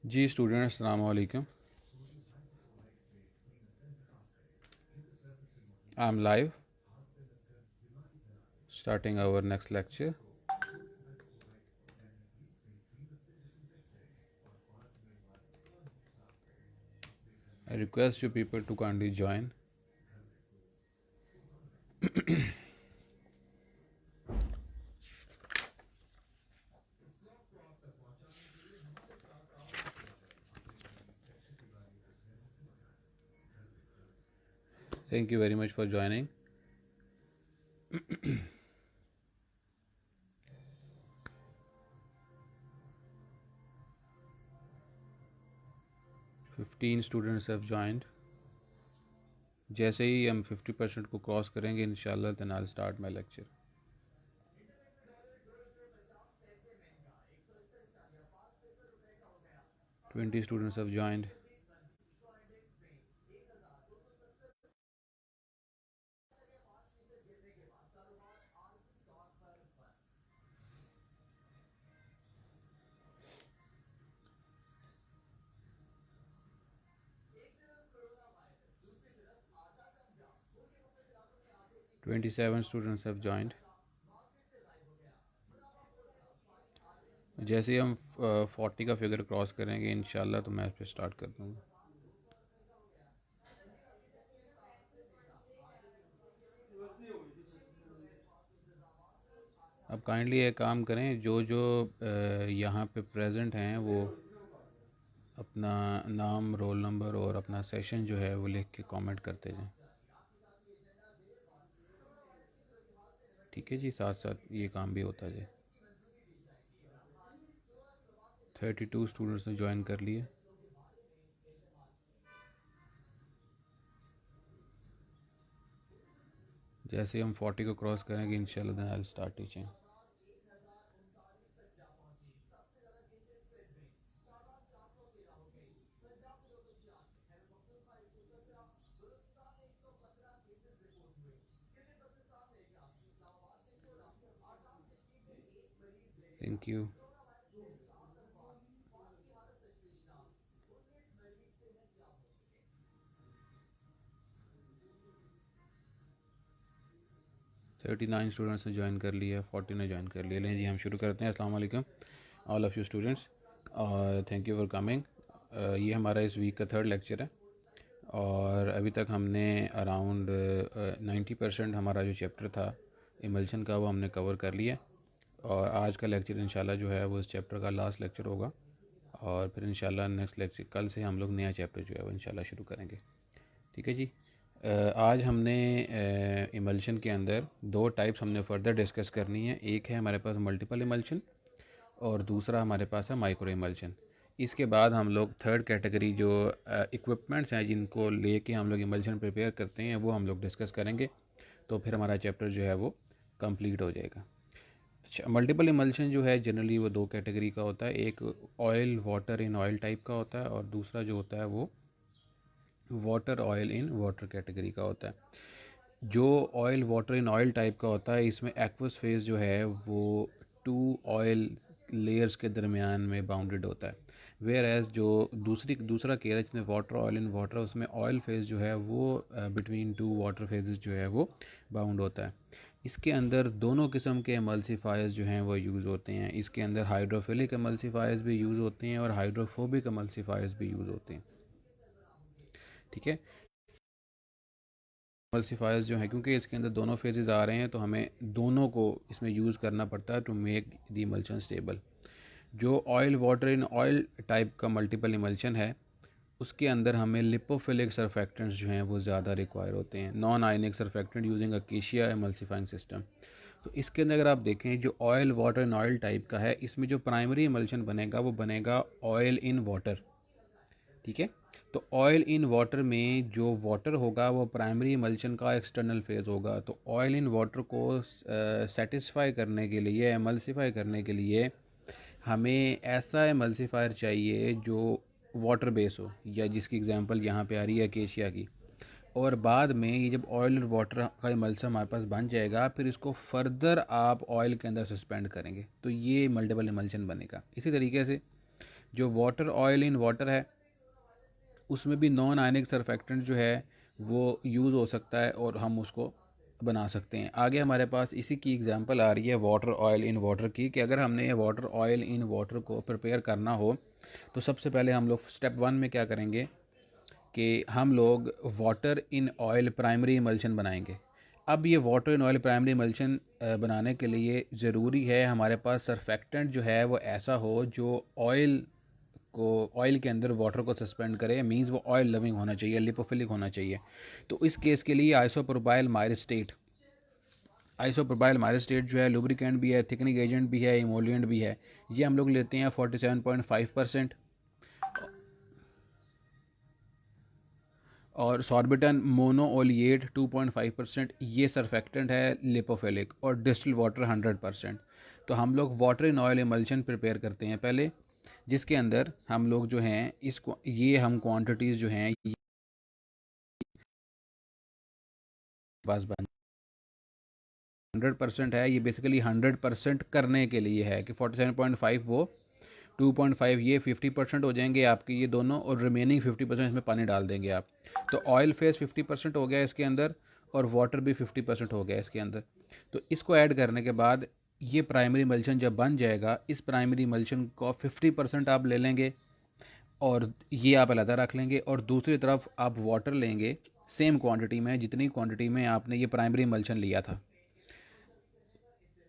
जी students, अस्सलाम वालेकुम। I am live starting our next lecture. I request you people to kindly join. Thank you very much for joining. Fifteen students have joined. जैसे ही हम 50% को cross करेंगे इंशाल्लाह then I'll start my lecture. 20 students have joined. Twenty-seven students have joined. जैसे ही हम 40 का figure cross करेंगे इंशाल्लाह तो मैं इस पर स्टार्ट कर दूँगा. अब काइंडली एक काम करें, जो जो यहाँ पे प्रेजेंट हैं वो अपना नाम, रोल नंबर और अपना सेशन जो है वो लिख के कमेंट करते जाएं. ठीक है जी, साथ साथ ये काम भी होता जाए. 32 स्टूडेंट्स ने ज्वाइन कर लिए. जैसे हम 40 को क्रॉस करेंगे इंशाल्लाह then I will start teaching. Thank you. Thirty 39 students ने ज्वाइन कर लिया, 40 ने ज्वाइन कर लिया. लें जी, हम शुरू करते हैं. अस्सलाम वालेकुम ऑल ऑफ़ यू स्टूडेंट्स, और थैंक यू फॉर कमिंग. ये हमारा इस वीक का थर्ड लेक्चर है और अभी तक हमने अराउंड 90% हमारा जो चैप्टर था इमल्शन का वो हमने कवर कर लिया. और आज का लेक्चर इंशाल्लाह जो है वो इस चैप्टर का लास्ट लेक्चर होगा और फिर इंशाल्लाह नेक्स्ट लेक्चर कल से हम लोग नया चैप्टर जो है वो इंशाल्लाह शुरू करेंगे. ठीक है जी. आज हमने इमल्शन के अंदर दो टाइप्स हमने फर्दर डिस्कस करनी है. एक है हमारे पास मल्टीपल इमल्शन और दूसरा हमारे पास है माइक्रो इमल्शन. इसके बाद हम लोग थर्ड कैटेगरी जो इक्विपमेंट्स हैं जिनको लेके हम लोग इमल्शन प्रिपेयर करते हैं वो हम लोग डिस्कस करेंगे. तो फिर हमारा चैप्टर जो है वो कंप्लीट हो जाएगा. अच्छा, मल्टीपल इमल्शन जो है जनरली वो दो कैटेगरी का होता है. एक oil water in oil type का होता है और दूसरा जो होता है वो water oil in water category का होता है. जो oil water in oil type का होता है इसमें एक्वस फेज जो है वो टू ऑयल लेयर्स के दरमियान में बाउंडेड होता है. वेयर एज जो दूसरा केस है जिसमें वाटर ऑयल इन वाटर, उसमें ऑयल फेज जो है वो बिटवीन टू वाटर फेजेस जो है वो बाउंड होता है. इसके अंदर दोनों किस्म के एमल्सीफायर्स जो हैं वो यूज़ होते हैं. इसके अंदर हाइड्रोफिलिक एमल्सीफायर्स भी यूज़ होते हैं और हाइड्रोफोबिक एमल्सीफायर्स भी यूज़ होते हैं. ठीक है. एमल्सीफायर्स जो हैं क्योंकि इसके अंदर दोनों फेजेस आ रहे हैं तो हमें दोनों को इसमें यूज़ करना पड़ता है to make the emulsion stable. जो oil water in oil type का मल्टीपल इमल्शन है उसके अंदर हमें लिपोफिलिक सरफेक्टेंट्स जो हैं वो ज़्यादा रिक्वायर होते हैं. Non ionic surfactant using acacia emulsifying system. तो इसके अंदर अगर आप देखें जो oil water in oil type का है इसमें जो प्राइमरी इमल्शन बनेगा वो बनेगा ऑयल इन वाटर. ठीक है. तो ऑयल इन वाटर में जो वाटर होगा वो प्राइमरी इमल्शन का एक्सटर्नल फेज़ होगा. तो ऑयल इन वाटर को सेटिस्फाई करने के लिए, एमल्सीफाई करने के लिए हमें ऐसा एमल्सीफायर चाहिए जो वाटर बेस हो, या जिसकी एग्जांपल यहाँ पे आ रही है अकेशिया की. और बाद में ये जब ऑयल और वाटर का इमल्शन हमारे पास बन जाएगा, फिर इसको फर्दर आप ऑयल के अंदर सस्पेंड करेंगे, तो ये मल्टीपल इमल्शन बनेगा। इसी तरीके से जो वाटर ऑयल इन वाटर है, उसमें भी नॉन आयनिक सरफेक्टेंट जो है वो यूज़ हो सकता है और हम उसको बना सकते हैं। आगे हमारे पास इसी की एग्जांपल आ रही है वाटर ऑयल इन वाटर की, कि अगर हमने ये वाटर ऑयल इन वाटर को प्रिपेयर करना हो तो सबसे पहले हम लोग स्टेप 1 में क्या करेंगे कि हम लोग water in oil primary emulsion बनाएंगे। अब ये water in oil primary emulsion बनाने के लिए ज़रूरी है हमारे पास सरफेक्टेंट जो है वो ऐसा हो जो ऑयल के अंदर वाटर को सस्पेंड करे, मींस वो ऑयल लविंग होना चाहिए, लिपोफिलिक होना चाहिए। तो इस केस के लिए आइसोप्रोपाइल माइरिस्टेट जो है लुब्रिकेंट भी है, थिकनिंग एजेंट भी है, इमोलिएंट भी है। ये हम लोग लेते हैं 47.5%। और सॉर्बिटन मोनोओलिएट 2.5%, ये सरफेक्टेंट है लिपोफिलिक। और डिस्टिल वाटर 100%। तो हम लोग water in oil emulsion prepare करते हैं पहले, जिसके अंदर हम लोग जो हैं इसको ये हम क्वांटिटीज़ जो हैं ये पास बन 100% है। ये बेसिकली 100% करने के लिए है कि 47.5 वो 2.5 ये 50% हो जाएंगे आपके ये दोनों, और रिमेनिंग 50% इसमें पानी डाल देंगे आप। तो ऑयल फेस 50% हो गया इसके अंदर, और वाटर भी 50% हो गया इसके अंदर। तो इसको ऐड करने के बाद ये प्राइमरी मल्शन जब बन जाएगा, इस प्राइमरी मल्शन को 50% आप ले लेंगे और ये आप अलग रख लेंगे, और दूसरी तरफ आप वाटर लेंगे सेम क्वांटिटी में, जितनी क्वांटिटी में आपने ये प्राइमरी मल्शन लिया था,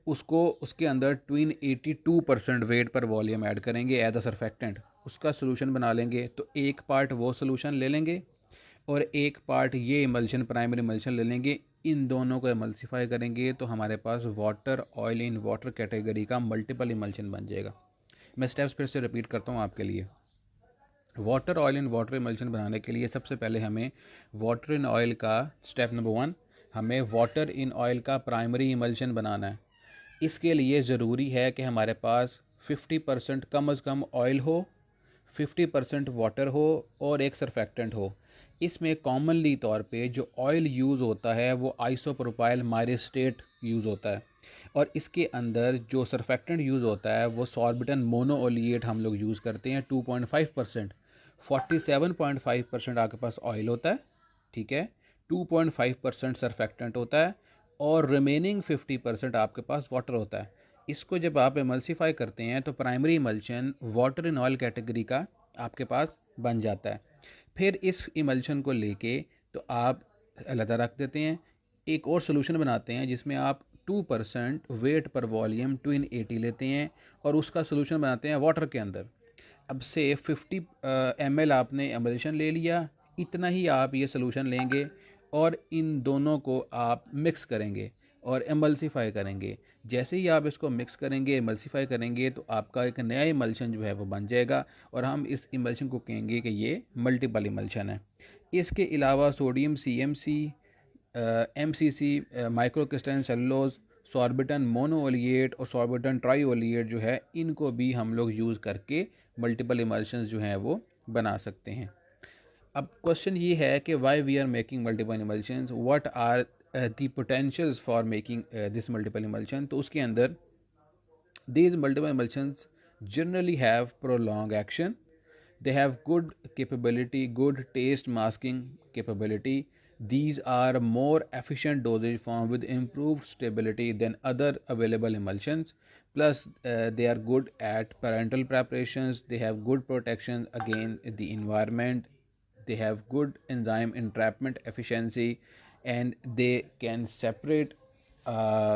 उसको उसके अंदर 82% वेट पर वॉल्यूम ऐड करेंगे एज अ सरफेक्टेंट, उसका सोल्यूशन बना लेंगे। तो एक पार्ट वो सोल्यूशन ले लेंगे और एक पार्ट ये इमल्शन प्राइमरी इमल्शन ले लेंगे। इन दोनों को इमल्सिफाई करेंगे तो हमारे पास water oil in water category का मल्टीपल इमल्शन बन जाएगा। मैं स्टेप्स फिर से रिपीट करता हूँ आपके लिए। Water oil in water emulsion बनाने के लिए सबसे पहले हमें वाटर इन ऑयल का स्टेप नंबर 1, हमें वाटर इन ऑयल का प्राइमरी इमल्शन बनाना है। इसके लिए ज़रूरी है कि हमारे पास 50% कम अज़ कम ऑयल हो, 50% वाटर हो और एक सरफेक्टेंट हो। इसमें कॉमनली तौर पे जो ऑयल यूज़ होता है वो आइसोप्रोपाइल माइरिस्टेट यूज़ होता है, और इसके अंदर जो सरफेक्टेंट यूज़ होता है वो सॉर्बिटन मोनोओलिएट हम लोग यूज़ करते हैं 2.5%। 47.5% आपके पास ऑयल होता है, ठीक है, 2.5% सरफेक्टेंट होता है, और रिमेनिंग 50% आपके पास वाटर होता है। इसको जब आप एमल्सिफाई करते हैं तो primary emulsion water in oil category का आपके पास बन जाता है। फिर इस इमल्शन को लेके तो आप अलग रख देते हैं, एक और सोल्यूशन बनाते हैं जिसमें आप 2% वेट पर वॉल्यूम 2 in 80 लेते हैं और उसका सोल्यूशन बनाते हैं वाटर के अंदर। अब से 50 ml आपने एमल्शन ले लिया, इतना ही आप ये सोल्यूशन लेंगे और इन दोनों को आप मिक्स करेंगे और एमल्सिफाई करेंगे। जैसे ही आप इसको मिक्स करेंगे, एमल्सिफाई करेंगे, तो आपका एक नया इमल्शन जो है वो बन जाएगा, और हम इस इमल्शन को कहेंगे कि ये मल्टीपल इमल्शन है। इसके अलावा sodium CMC, MCC, micro crystalline cellulose, sorbitan monooleate और सॉर्बिटन ट्राईओलिएट जो है, इनको भी हम लोग यूज़ करके मल्टीपल इमल्शंस जो हैं वो बना सकते हैं। अब क्वेश्चन ये है कि why we are making multiple emulsions, what are the potentials for making this multiple emulsion. तो उसके अंदर these multiple emulsions generally have prolonged action. They have good capability, good taste masking capability. These are more efficient dosage form with improved stability than other available emulsions. Plus, they are good at parental preparations. They have good protection against the environment. They have good enzyme entrapment efficiency, and they can separate,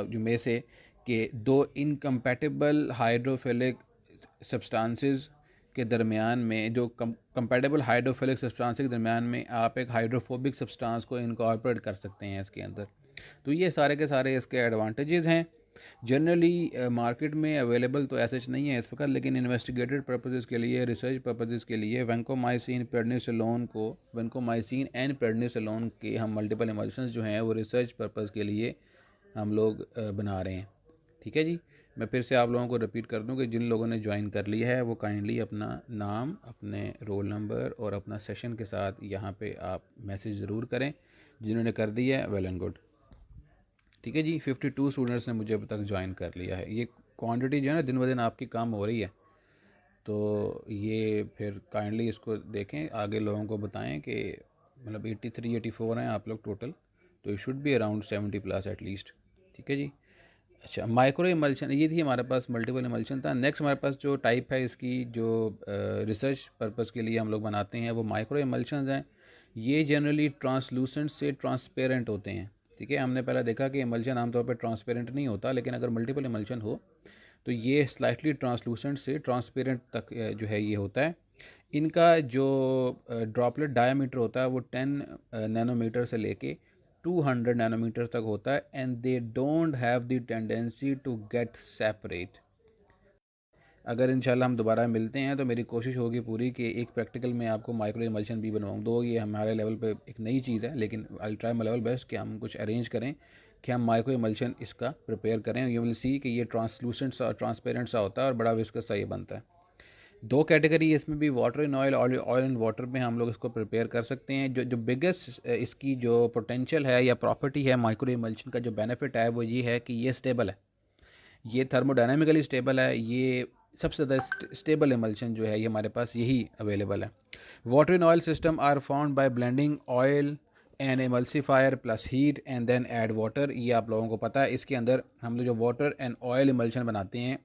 you may say, कि दो incompatible hydrophilic substances के दरमियान में, जो compatible hydrophilic substance के दरमियान में आप एक हाइड्रोफोबिक सब्सटेंस को इनकॉर्पोरेट कर सकते हैं इसके अंदर। तो ये सारे के सारे इसके एडवांटेजेस हैं। जनरली मार्केट में अवेलेबल तो ऐसा नहीं है इस वक्त, लेकिन इन्वेस्टिगेटेड पर्पसेस के लिए, रिसर्च पर्पसेस के लिए वेंकोमाइसिन एंड प्रेडनिसोलोन के हम मल्टीपल इमल्शंस जो हैं वो रिसर्च पर्पस के लिए हम लोग बना रहे हैं। ठीक है जी। मैं फिर से आप लोगों को रिपीट कर दूं कि जिन लोगों ने ज्वाइन कर लिया है वो काइंडली अपना नाम, अपने रोल नंबर और अपना सेशन के साथ यहाँ पे आप मैसेज ज़रूर करें। जिन्होंने कर दिया है वेल एंड गुड। ठीक है जी, 52 स्टूडेंट्स ने मुझे अब तक ज्वाइन कर लिया है। ये क्वांटिटी जो है ना दिन ब दिन आपकी कम हो रही है, तो ये फिर काइंडली इसको देखें, आगे लोगों को बताएं कि मतलब 83 84 हैं आप लोग टोटल, तो it should be around 70 plus at least. ठीक है जी। अच्छा, माइक्रो इमल्शन, ये थी हमारे पास मल्टीपल इमल्शन था। नेक्स्ट हमारे पास जो टाइप है इसकी, जो रिसर्च पर्पस के लिए हम लोग बनाते हैं, वो माइक्रो इमल्शन हैं। ये जनरली ट्रांसलूसेंट से ट्रांसपेरेंट होते हैं। ठीक है, हमने पहले देखा कि इमल्शन आमतौर पर ट्रांसपेरेंट नहीं होता, लेकिन अगर मल्टीपल इमल्शन हो तो ये स्लाइटली ट्रांसलूसेंट से ट्रांसपेरेंट तक जो है ये होता है। इनका जो ड्रॉपलेट डायामीटर होता है वो 10 नैनोमीटर से लेके 200 नैनोमीटर तक होता है, and they don't have the tendency to get separate. अगर इंशाल्लाह हम दोबारा मिलते हैं तो मेरी कोशिश होगी पूरी कि एक प्रैक्टिकल में आपको माइक्रो इमल्शन भी बनवाऊँ। दो ये हमारे लेवल पे एक नई चीज़ है, लेकिन I try my level best कि हम कुछ अरेंज करें कि हम माइक्रो इमल्शन इसका प्रिपेयर करें। यू विल सी कि ये ट्रांसलूसेंट सा ट्रांसपेरेंट सा होता है और बड़ा विस्कस सा ये बनता है। दो कैटेगरी इसमें भी, water in oil, oil in water में हम लोग इसको प्रिपेयर कर सकते हैं। जो बिगेस्ट इसकी जो पोटेंशियल है या प्रॉपर्टी है माइक्रो इमल्शन का, जो बेनिफिट है वो ये है कि ये स्टेबल है, ये थर्मोडायनेमिकली स्टेबल है। ये सबसे ज़्यादा स्टेबल इमल्शन जो है ये हमारे पास यही अवेलेबल है। Water in oil system are found by blending oil and emulsifier plus heat and then add water. ये आप लोगों को पता है। इसके अंदर हम लोग जो वाटर एंड ऑयल इमल्शन बनाते हैं,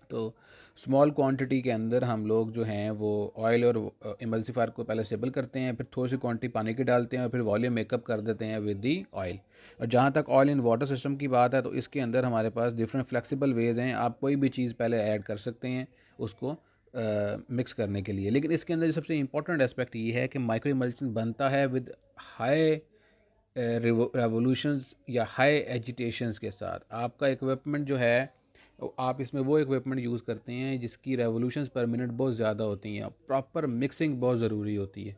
तो स्मॉल क्वांटिटी के अंदर हम लोग जो हैं वो ऑयल और इमल्सीफायर को पहले स्टेबल करते हैं, फिर थोड़ी सी क्वांटिटी पानी की डालते हैं और फिर वॉल्यूम मेकअप कर देते हैं विद दी ऑयल। और जहाँ तक ऑयल इन वाटर सिस्टम की बात है, तो इसके अंदर हमारे पास डिफरेंट फ्लेक्सिबल वेज हैं। आप कोई भी चीज़ पहले ऐड कर सकते हैं उसको मिक्स करने के लिए। लेकिन इसके अंदर सबसे इंपॉर्टेंट एस्पेक्ट ये है कि माइक्रो इमल्शन बनता है विद हाई रेवोल्यूशंस या हाई एजिटेशंस के साथ। आपका इक्विपमेंट जो है, आप इसमें वो इक्विपमेंट यूज़ करते हैं जिसकी रेवोल्यूशंस पर मिनट बहुत ज़्यादा होती हैं। प्रॉपर मिक्सिंग बहुत ज़रूरी होती है।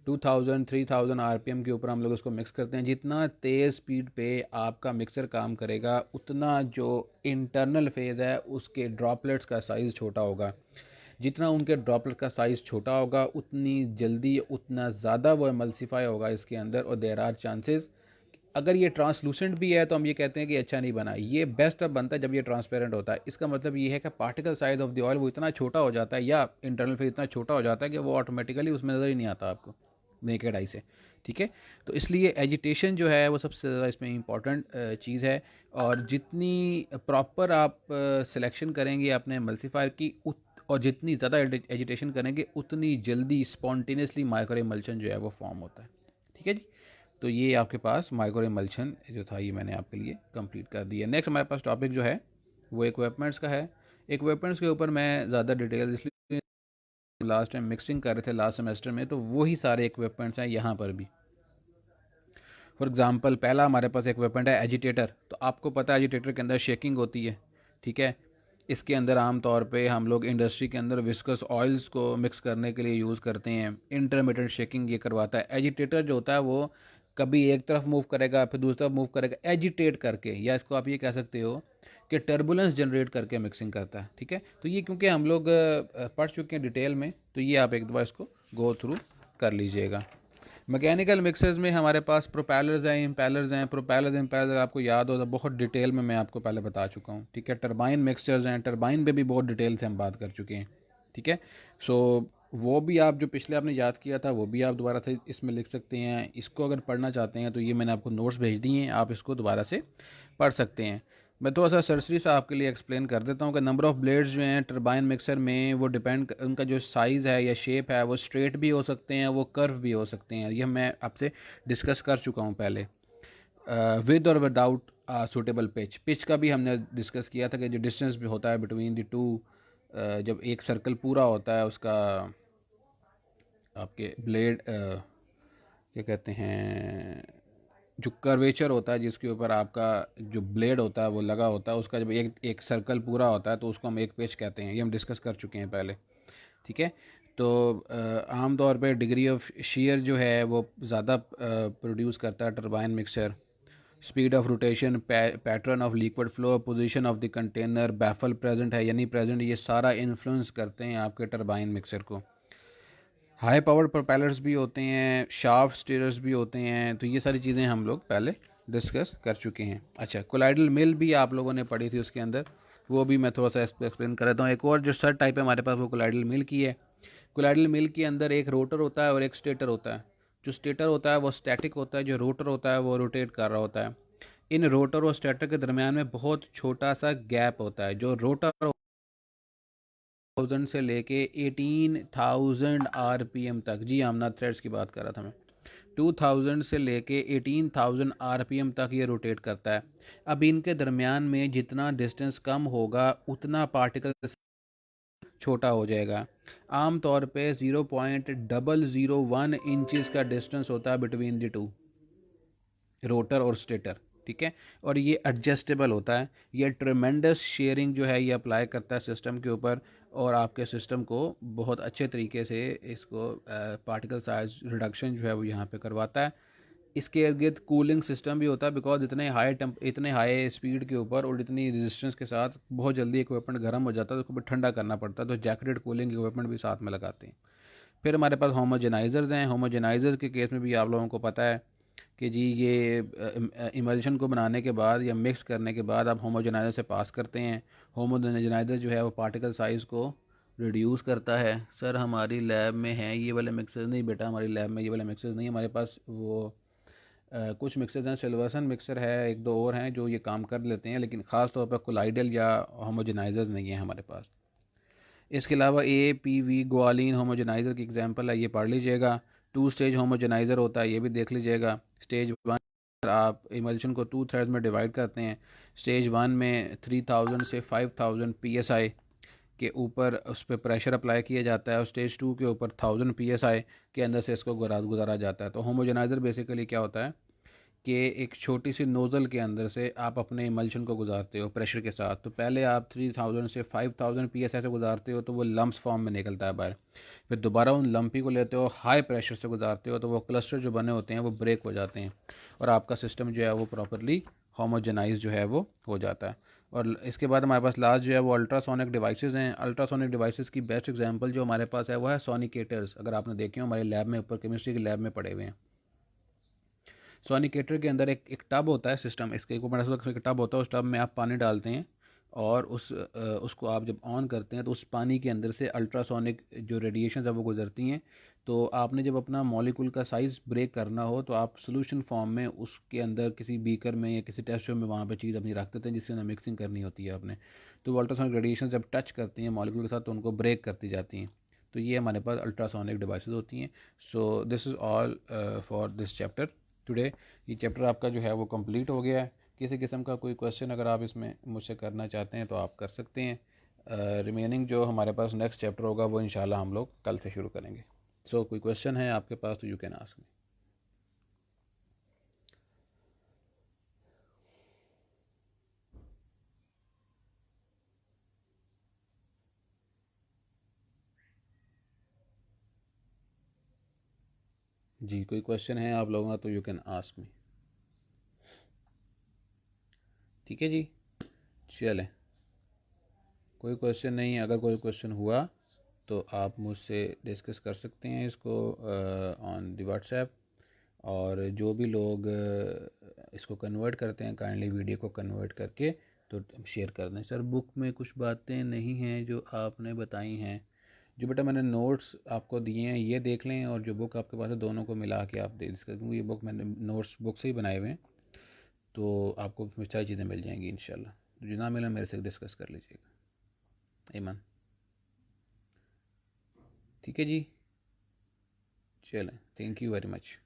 2000 3000 आरपीएम के ऊपर हम लोग उसको मिक्स करते हैं। जितना तेज़ स्पीड पे आपका मिक्सर काम करेगा, उतना जो इंटरनल फेज़ है उसके ड्रॉपलेट्स का साइज़ छोटा होगा। जितना उनके ड्रॉपलेट का साइज़ छोटा होगा, उतनी जल्दी उतना ज़्यादा वो एमल्सीफाई होगा इसके अंदर, और देयर आर चांसेस। अगर ये ट्रांसलूसेंट भी है तो हम ये कहते हैं कि अच्छा नहीं बना। ये बेस्ट अब बनता है जब ये ट्रांसपेरेंट होता है। इसका मतलब ये है कि particle size of the oil वो इतना छोटा हो जाता है, या इंटरनल फेज इतना छोटा हो जाता है कि वो ऑटोमेटिकली उसमें नज़र ही नहीं आता आपको नेकेड आई से। ठीक है, तो इसलिए एजिटेशन जो है वो सबसे ज़्यादा इसमें इंपॉर्टेंट चीज़ है। और जितनी प्रॉपर आप सिलेक्शन करेंगे अपने एमल्सीफायर की, और जितनी ज़्यादा एजिटेशन करेंगे, उतनी जल्दी स्पॉन्टेनियसली माइक्रो इमल्शन जो है वो फॉर्म होता है। ठीक है जी। तो ये आपके पास माइक्रो इमल्शन जो था ये मैंने आपके लिए कंप्लीट कर दिया। नेक्स्ट हमारे पास टॉपिक जो है वो इक्विपमेंट्स का है। इक्विपमेंट्स के ऊपर मैं ज़्यादा डिटेल, इसलिए लास्ट टाइम मिक्सिंग कर रहे थे लास्ट सेमेस्टर में, तो वही सारे इक्विपमेंट्स हैं यहाँ पर भी। फॉर एग्जांपल, पहला हमारे पास इक्विपमेंट है एजिटेटर। तो आपको पता है एजिटेटर के अंदर शेकिंग होती है। ठीक है, इसके अंदर आम तौर पे हम लोग इंडस्ट्री के अंदर विस्कस ऑयल्स को मिक्स करने के लिए यूज़ करते हैं। इंटरमीडिएट शेकिंग ये करवाता है। एजिटेटर जो होता है वो कभी एक तरफ मूव करेगा, फिर दूसरी तरफ मूव करेगा, एजिटेट करके, या इसको आप ये कह सकते हो कि टर्बुलेंस जनरेट करके मिक्सिंग करता है। ठीक है, तो ये क्योंकि हम लोग पढ़ चुके हैं डिटेल में, तो ये आप एक दफ़ा इसको गो थ्रू कर लीजिएगा। मैकेनिकल मिक्सर्स में हमारे पास प्रोपेलर्स हैं, इम्पेलर्स हैं। प्रोपेलर्स इम्पेलर्स आपको याद हो तो बहुत डिटेल में मैं आपको पहले बता चुका हूँ। ठीक है, टरबाइन मिक्सचर्स हैं, टरबाइन पे भी बहुत डिटेल से हम बात कर चुके हैं। ठीक है, सो वो भी आप जो पिछले आपने याद किया था वो भी आप दोबारा से इसमें लिख सकते हैं। इसको अगर पढ़ना चाहते हैं तो ये मैंने आपको नोट्स भेज दिए हैं, आप इसको दोबारा से पढ़ सकते हैं। मैं थोड़ा सा सरसरी सा आपके लिए एक्सप्लेन कर देता हूँ कि नंबर ऑफ़ ब्लेड्स जो हैं टरबाइन मिक्सर में, वो डिपेंड, उनका जो साइज़ है या शेप है वो स्ट्रेट भी हो सकते हैं, वो कर्व भी हो सकते हैं। ये मैं आपसे डिस्कस कर चुका हूँ पहले। विद और विदाउट सूटेबल पिच, पिच का भी हमने डिस्कस किया था कि जो डिस्टेंस भी होता है बिटवीन द टू, जब एक सर्कल पूरा होता है उसका, आपके ब्लेड क्या कहते हैं, जो कर्वेचर होता है जिसके ऊपर आपका जो ब्लेड होता है वो लगा होता है, उसका जब एक एक सर्कल पूरा होता है तो उसको हम एक पेच कहते हैं। ये हम डिस्कस कर चुके हैं पहले। ठीक है, तो आम तौर पे डिग्री ऑफ शेयर जो है वो ज़्यादा प्रोड्यूस करता है turbine mixer. Speed of rotation, pattern of liquid flow, position of the container, baffle present है या नहीं प्रेजेंट, ये सारा इन्फ्लुएंस करते हैं आपके टरबाइन मिक्सर को। हाई पावर्ड प्रोपेलर्स भी होते हैं, शाफ्ट स्टीयर्स भी होते हैं, तो ये सारी चीज़ें हम लोग पहले डिस्कस कर चुके हैं। अच्छा, कोलाइडल मिल भी आप लोगों ने पढ़ी थी उसके अंदर, वो भी मैं थोड़ा सा एक्सप्लेन कर देता हूँ। एक और जो थर्ड टाइप है हमारे पास वो कोलाइडल मिल की है। कोलाइडल मिल के अंदर एक रोटर होता है और एक स्टेटर होता है। जो स्टेटर होता है वो स्टैटिक होता है, जो रोटर होता है वो रोटेट कर रहा होता है। इन रोटर और स्टेटर के दरमियान में बहुत छोटा सा गैप होता है। जो रोटर 1000 से लेके 18,000 आरपीएम तक, जी आमना थ्रेड्स की बात कर रहा था मैं, 2000 से लेके 18,000 आरपीएम तक ये रोटेट करता है। अब इनके दरमियान में जितना डिस्टेंस कम होगा उतना पार्टिकल छोटा हो जाएगा। आम तौर पे 0.001 इंचज़ का डिस्टेंस होता है बिटवीन द टू, रोटर और स्टेटर। ठीक है, और ये एडजस्टेबल होता है। ये ट्रेमेंडस शेयरिंग जो है ये अप्लाई करता है सिस्टम के ऊपर, और आपके सिस्टम को बहुत अच्छे तरीके से इसको पार्टिकल साइज रिडक्शन जो है वो यहाँ पे करवाता है। इसके इर्द गिर्द कूलिंग सिस्टम भी होता है, बिकॉज इतने हाई स्पीड के ऊपर और इतनी रेजिस्टेंस के साथ बहुत जल्दी इक्विपमेंट गर्म हो जाता है, तो उसको भी ठंडा करना पड़ता है, तो जैकेटेड कूलिंग इक्विपमेंट भी साथ में लगाते हैं। फिर हमारे पास होमोजेनाइजर्स हैं। होमोजेनाइजर के केस में भी आप लोगों को पता है कि जी ये इमल्शन को बनाने के बाद या मिक्स करने के बाद आप होमोजेनाइजर से पास करते हैं। होमोजेनाइजर जो है वो पार्टिकल साइज़ को रिड्यूस करता है। सर हमारी लैब में है ये वाले मिक्सर नहीं बेटा, हमारी लैब में ये वाले मिक्सर नहीं, हमारे पास वो कुछ मिक्सर हैं, सिल्वर्सन मिक्सर है, एक दो और हैं जो ये काम कर लेते हैं, लेकिन ख़ास तौर पर कोलाइडल या होमोजेनाइजर नहीं है हमारे पास। इसके अलावा ए पी वी ग्वालिन होमोजेनाइज़र की एग्जांपल है, ये पढ़ लीजिएगा। टू स्टेज होमोजेनाइज़र होता है, ये भी देख लीजिएगा। स्टेज वन आप इमल्शन को टू थ्रेड्स में डिवाइड करते हैं। स्टेज वन में 3000 से 5000 psi के ऊपर उस पर प्रेशर अप्लाई किया जाता है, और स्टेज टू के ऊपर 1000 psi के अंदर से इसको गुजारा जाता है। तो होमोजेनाइज़र बेसिकली क्या होता है कि एक छोटी सी नोज़ल के अंदर से आप अपने इमल्शन को गुजारते हो प्रेशर के साथ। तो पहले आप 3000 से 5000 psi से गुजारते हो तो वो लम्प्स फॉर्म में निकलता है बाहर। फिर दोबारा उन लम्पी को लेते हो, हाई प्रेशर से गुजारते हो, तो वो क्लस्टर जो बने होते हैं वो ब्रेक हो जाते हैं, और आपका सिस्टम जो है वो प्रॉपरली होमोजेनाइज जो है वो हो जाता है। और इसके बाद हमारे पास लास्ट जो है वो अल्ट्रासोनिक डिवाइसेस हैं। अल्ट्रासोनिक डिवाइसेस की बेस्ट एग्जांपल जो हमारे पास है वो है सोनिकेटर्स। अगर आपने देखे हो हमारी लैब में ऊपर केमिस्ट्री की लैब में पड़े हुए हैं। सोनिकेटर के अंदर एक टब होता है सिस्टम, इसके एक बड़ा सा टब होता है, उस टब में आप पानी डालते हैं, और उसको आप जब ऑन करते हैं तो उस पानी के अंदर से अल्ट्रासोनिक जो रेडिएशन है वो गुजरती हैं। तो आपने जब अपना मॉलिक्यूल का साइज़ ब्रेक करना हो तो आप सोल्यूशन फॉर्म में उसके अंदर किसी बीकर में या किसी टेस्ट में वहाँ पे चीज़ अपनी रख देते हैं जिसके अंदर मिक्सिंग करनी होती है आपने। तो वो अल्ट्रासोनिक रेडिएशन जब टच करती हैं मॉलिक्यूल के साथ तो उनको ब्रेक करती जाती हैं। तो ये हमारे पास अल्ट्रासोनिक डिवाइसेस होती हैं। So this is all for this chapter today. ये चैप्टर आपका जो है वो कंप्लीट हो गया है। किसी किस्म का कोई क्वेश्चन अगर आप इसमें मुझसे करना चाहते हैं तो आप कर सकते हैं। रिमेनिंग जो हमारे पास नेक्स्ट चैप्टर होगा वो इंशाल्लाह हम लोग कल से शुरू करेंगे। सो कोई क्वेश्चन है आपके पास तो यू कैन आस्क मी। जी कोई क्वेश्चन है आप लोगों का तो यू कैन आस्क मी। ठीक है जी, चलें, कोई क्वेश्चन नहीं है। अगर कोई क्वेश्चन हुआ तो आप मुझसे डिस्कस कर सकते हैं इसको ऑन दी व्हाट्सएप। और जो भी लोग इसको कन्वर्ट करते हैं काइंडली वीडियो को कन्वर्ट करके तो शेयर कर दें। सर बुक में कुछ बातें नहीं हैं जो आपने बताई हैं। जो बेटा मैंने नोट्स आपको दिए हैं ये देख लें, और जो बुक आपके पास है दोनों को मिला के आप डिस्कस, क्योंकि ये बुक मैंने नोट्स बुक से ही बनाए हुए हैं, तो आपको उसमें सारी चीज़ें मिल जाएंगी इंशाल्लाह। तो जो ना मिले मेरे से डिस्कस कर लीजिएगा। ईमान, ठीक है जी, चलें, थैंक यू वेरी मच।